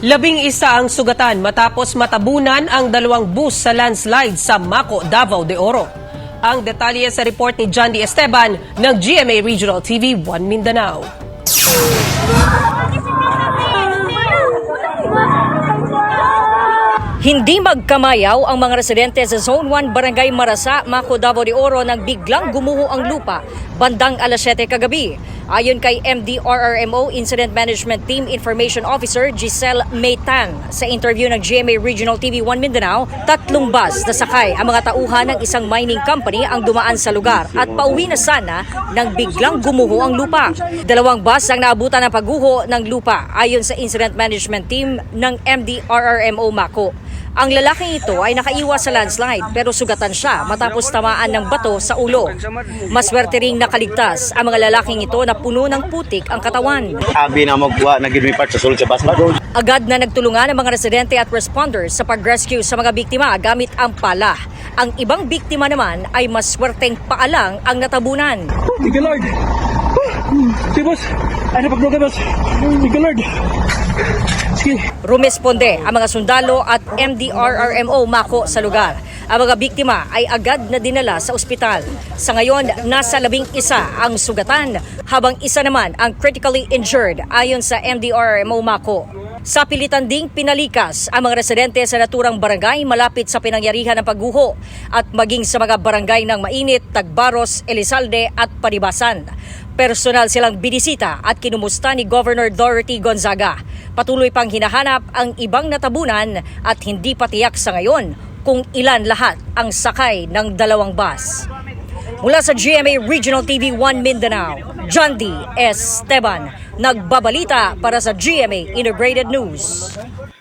11 ang sugatan matapos matabunan ang dalawang bus sa landslide sa Maco, Davao de Oro. Ang detalye sa report ni John D. Esteban ng GMA Regional TV 1 Mindanao. Hindi magkamayaw ang mga residente sa Zone 1 Barangay Marasa, Maco, Davao de Oro nang biglang gumuho ang lupa bandang alas 7 kagabi. Ayon kay MDRRMO Incident Management Team Information Officer Giselle Maytan sa interview ng GMA Regional TV 1 Mindanao, 3 bus na sakay ang mga tauhan ng isang mining company ang dumaan sa lugar at pauwi na sana nang biglang gumuho ang lupa. 2 bus ang naabutan ng pagguho ng lupa ayon sa Incident Management Team ng MDRRMO Maco. Ang lalaking ito ay nakaiwas sa landslide pero sugatan siya matapos tamaan ng bato sa ulo. Maswerte ring nakaligtas ang mga lalaking ito na puno ng putik ang katawan. Abi na magwa na gid part sa sulod sa basbag. Agad na nagtulungan ang mga residente at responders sa pag-rescue sa mga biktima gamit ang pala. Ang ibang biktima naman ay maswerteng paalang ang natabunan. Thank you, Lord. Si boss, ano pagduga boss? Thank you, Lord. Sige. Rumesponde ang mga sundalo at MDRRMO Maco sa lugar. Ang mga biktima ay agad na dinala sa ospital. Sa ngayon, nasa 11 ang sugatan, habang isa naman ang critically injured ayon sa MDRRMO Maco. Sa pilitan ding pinalikas ang mga residente sa naturang barangay malapit sa pinangyarihan ng pagguho at maging sa mga barangay ng Mainit, Tagbaros, Elizalde at Panibasan. Personal silang binisita at kinumusta ni Governor Dorothy Gonzaga. Patuloy pang hinahanap ang ibang natabunan at hindi pa tiyak sa ngayon kung ilan lahat ang sakay ng 2 bus. Mula sa GMA Regional TV 1 Mindanao, John D. Esteban, nagbabalita para sa GMA Integrated News.